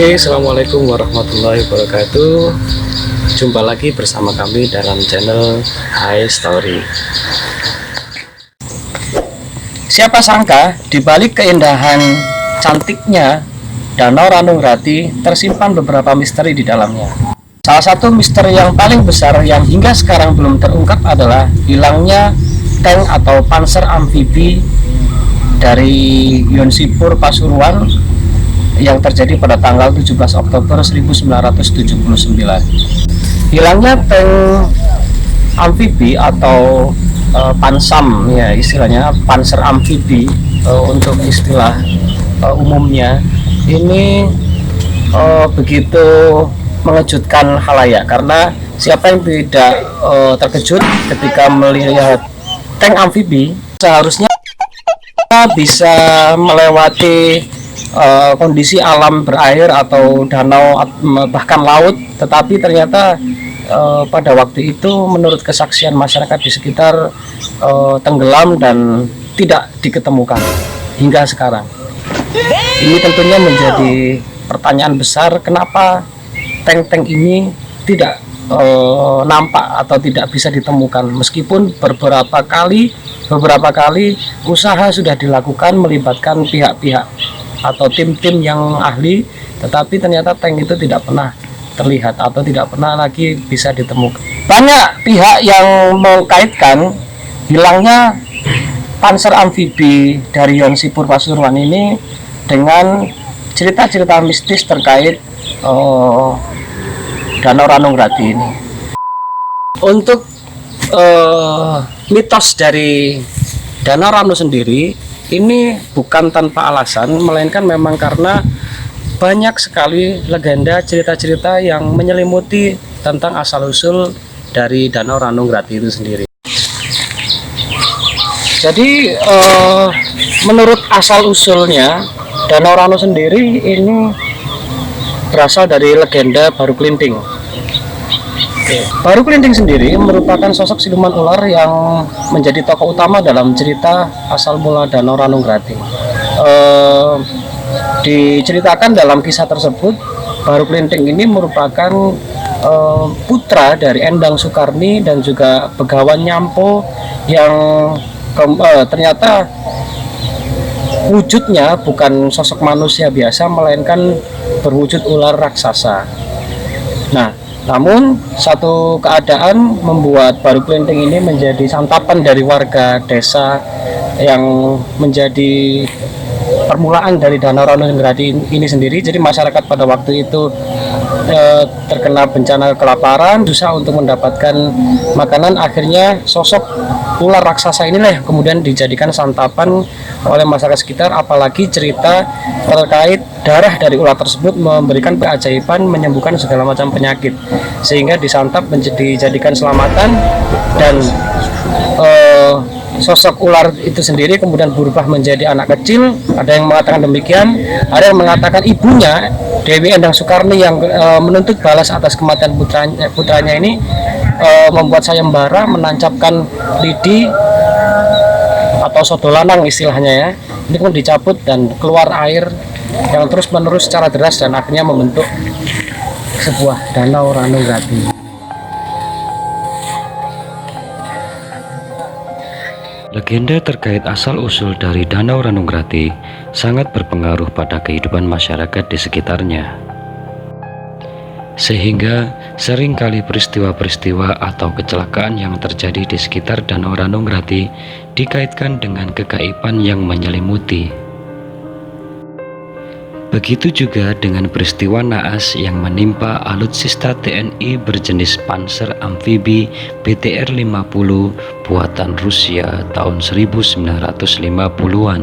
Oke, assalamualaikum warahmatullahi wabarakatuh. Jumpa lagi bersama kami dalam channel Hai Story. Siapa sangka di balik keindahan cantiknya Danau Ranungrati tersimpan beberapa misteri di dalamnya. Salah satu misteri yang paling besar yang hingga sekarang belum terungkap adalah hilangnya tank atau panser amfibi dari Yonsipur Pasuruan yang terjadi pada tanggal 17 Oktober 1979. Hilangnya tank amfibi atau pansam, ya istilahnya panser amfibi untuk istilah umumnya, ini begitu mengejutkan khalayak, karena siapa yang tidak terkejut ketika melihat tank amfibi. Seharusnya bisa melewati kondisi alam berair atau danau bahkan laut, tetapi ternyata pada waktu itu menurut kesaksian masyarakat di sekitar tenggelam dan tidak diketemukan hingga sekarang. Ini tentunya menjadi pertanyaan besar, kenapa tank-tank ini tidak nampak atau tidak bisa ditemukan, meskipun beberapa kali usaha sudah dilakukan melibatkan pihak-pihak atau tim-tim yang ahli, tetapi ternyata tank itu tidak pernah terlihat atau tidak pernah lagi bisa ditemukan. Banyak pihak yang mengkaitkan hilangnya panser amfibi dari Yonsipur Pasuruan ini dengan cerita-cerita mistis terkait Danau Ranungrati ini. Untuk mitos dari Danau Ranu sendiri ini bukan tanpa alasan, melainkan memang karena banyak sekali legenda, cerita-cerita yang menyelimuti tentang asal-usul dari Danau Ranungrati itu sendiri. Jadi menurut asal-usulnya, Danau Ranu sendiri ini berasal dari legenda Baru Klinting. Baru Klinting sendiri merupakan sosok siluman ular yang menjadi tokoh utama dalam cerita asal mula Danau Ranungrati. Diceritakan dalam kisah tersebut, Baru Klinting ini merupakan putra dari Endang Sukarni dan juga Begawan Nyampo yang ternyata wujudnya bukan sosok manusia biasa, melainkan berwujud ular raksasa. Nah, namun satu keadaan membuat Baru Klinting ini menjadi santapan dari warga desa, yang menjadi permulaan dari Danau Ranungrati ini sendiri. Jadi masyarakat pada waktu itu terkena bencana kelaparan, susah untuk mendapatkan makanan. Akhirnya sosok ular raksasa inilah yang kemudian dijadikan santapan oleh masyarakat sekitar, apalagi cerita terkait darah dari ular tersebut memberikan keajaiban menyembuhkan segala macam penyakit, sehingga disantap dijadikan selamatan. Dan sosok ular itu sendiri kemudian berubah menjadi anak kecil. Ada yang mengatakan demikian, ada yang mengatakan ibunya Dewi Endang Sukarni yang menuntut balas atas kematian putranya ini membuat sayembara, menancapkan lidi atau sodolanang istilahnya ya. Ini pun dicabut dan keluar air yang terus menerus secara deras dan akhirnya membentuk sebuah Danau Ranungrati. Legenda terkait asal-usul dari Danau Ranungrati sangat berpengaruh pada kehidupan masyarakat di sekitarnya. Sehingga seringkali peristiwa-peristiwa atau kecelakaan yang terjadi di sekitar Danau Ranungrati dikaitkan dengan kegaiban yang menyelimuti. Begitu juga dengan peristiwa naas yang menimpa alutsista TNI berjenis panser amfibi BTR-50 buatan Rusia tahun 1950-an.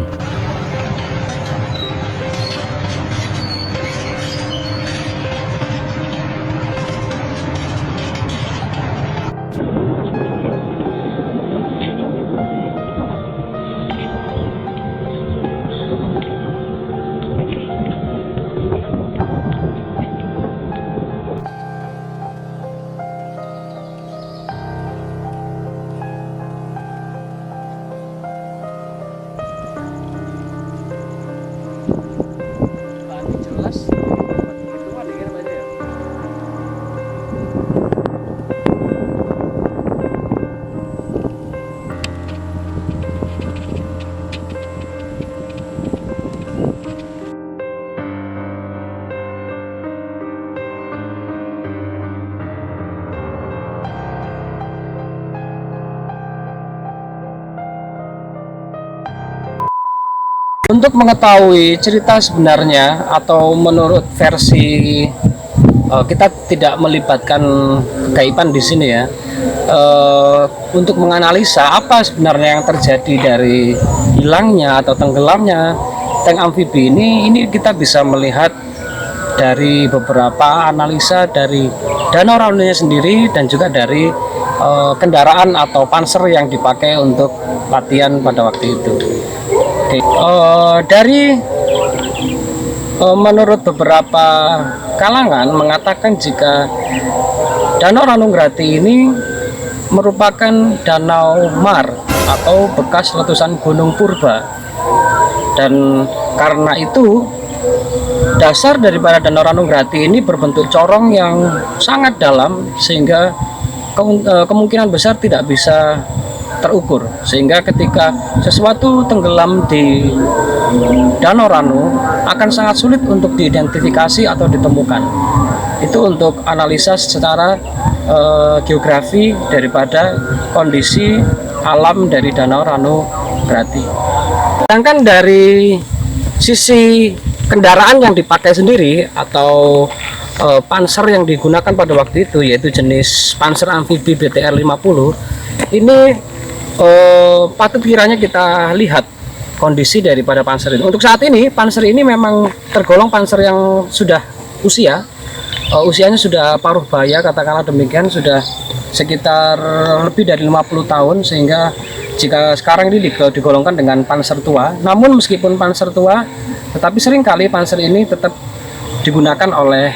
Untuk mengetahui cerita sebenarnya atau menurut versi kita tidak melibatkan kegaiban di sini ya. Untuk menganalisa apa sebenarnya yang terjadi dari hilangnya atau tenggelamnya tank amfibi ini kita bisa melihat dari beberapa analisa dari Danau Ranu sendiri dan juga dari kendaraan atau panser yang dipakai untuk latihan pada waktu itu. Oke. Dari menurut beberapa kalangan mengatakan jika Danau Ranungrati ini merupakan danau mar atau bekas letusan gunung purba, dan karena itu dasar daripada Danau Ranungrati ini berbentuk corong yang sangat dalam sehingga kemungkinan besar tidak bisa terukur, sehingga ketika sesuatu tenggelam di Danau Ranu akan sangat sulit untuk diidentifikasi atau ditemukan. Itu untuk analisa secara geografi daripada kondisi alam dari Danau Ranungrati. Sedangkan dari sisi kendaraan yang dipakai sendiri atau panser yang digunakan pada waktu itu, yaitu jenis panser amfibi BTR 50, ini patut kiranya kita lihat kondisi daripada panser ini. Untuk saat ini panser ini memang tergolong panser yang sudah usianya sudah paruh baya, katakanlah demikian, sudah sekitar lebih dari 50 tahun, sehingga jika sekarang ini digolongkan dengan panser tua. Namun meskipun panser tua, tetapi seringkali panser ini tetap digunakan oleh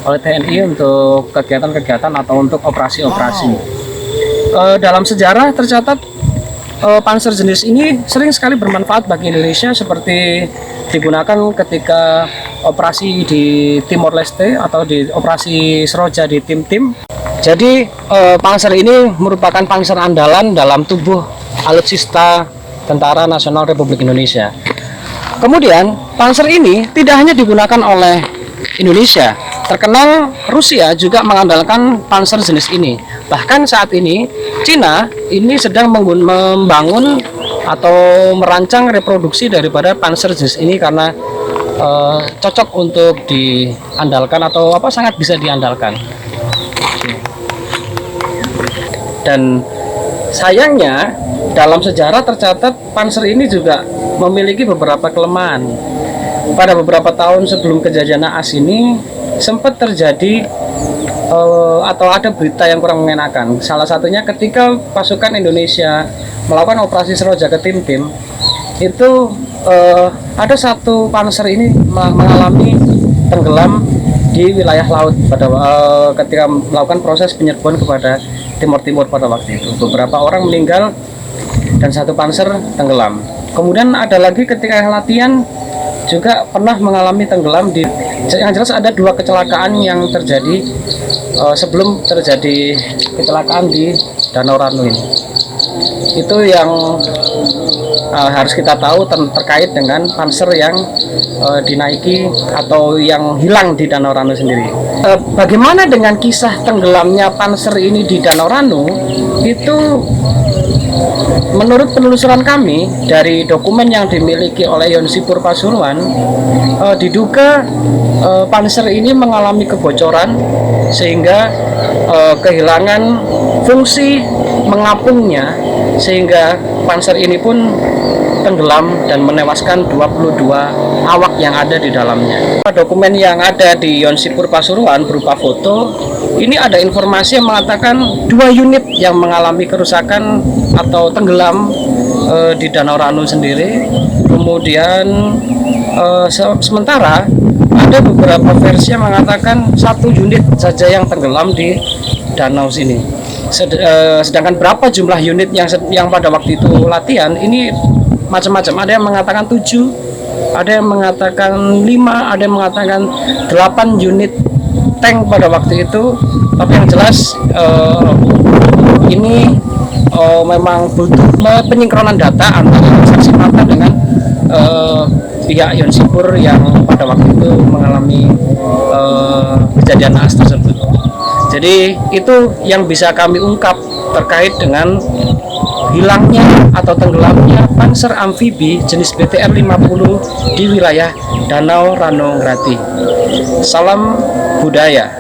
TNI untuk kegiatan-kegiatan atau untuk operasi-operasi. Dalam sejarah tercatat panser jenis ini sering sekali bermanfaat bagi Indonesia, seperti digunakan ketika operasi di Timor Leste atau di operasi Seroja di Tim-Tim. Jadi panser ini merupakan panser andalan dalam tubuh alutsista Tentara Nasional Republik Indonesia. Kemudian panser ini tidak hanya digunakan oleh Indonesia, terkenal Rusia juga mengandalkan panser jenis ini. Bahkan saat ini Cina ini sedang membangun atau merancang reproduksi daripada panser jenis ini karena cocok untuk diandalkan atau sangat bisa diandalkan. Dan sayangnya dalam sejarah tercatat panser ini juga memiliki beberapa kelemahan. Pada beberapa tahun sebelum kejadian naas ini sempat terjadi atau ada berita yang kurang mengenakan. Salah satunya ketika pasukan Indonesia melakukan operasi Seroja ke Tim-Tim, itu ada satu panser ini mengalami tenggelam di wilayah laut pada ketika melakukan proses penyerbuan kepada Timur pada waktu itu. Beberapa orang meninggal dan satu panser tenggelam. Kemudian ada lagi ketika latihan juga pernah mengalami tenggelam yang jelas ada 2 kecelakaan yang terjadi sebelum terjadi kecelakaan di Danau Ranu ini. Itu yang harus kita tahu terkait dengan panser yang dinaiki atau yang hilang di Danau Ranu sendiri. Bagaimana dengan kisah tenggelamnya panser ini di Danau Ranu? Itu menurut penelusuran kami dari dokumen yang dimiliki oleh Yonsipur Pasuruan, diduga panser ini mengalami kebocoran sehingga kehilangan fungsi mengapungnya, sehingga panser ini pun tenggelam dan menewaskan 22 awak yang ada di dalamnya. Dokumen yang ada di Yonsipur Pasuruan berupa foto, ini ada informasi yang mengatakan 2 unit yang mengalami kerusakan atau tenggelam di Danau Ranu sendiri. Kemudian sementara ada beberapa versi yang mengatakan 1 unit saja yang tenggelam di danau sini. Sedangkan berapa jumlah unit yang pada waktu itu latihan ini macam-macam. Ada yang mengatakan 7, ada yang mengatakan 5, ada yang mengatakan 8 unit tank pada waktu itu. Tapi yang jelas ini memang butuh penyinkronan data antara saksi mata dengan pihak Yonsipur yang pada waktu itu mengalami kejadian naas tersebut. Jadi itu yang bisa kami ungkap terkait dengan hilangnya atau tenggelamnya panser amfibi jenis BTR-50 di wilayah Danau Ranungrati. Salam budaya.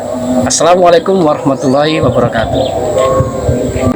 Assalamualaikum warahmatullahi wabarakatuh.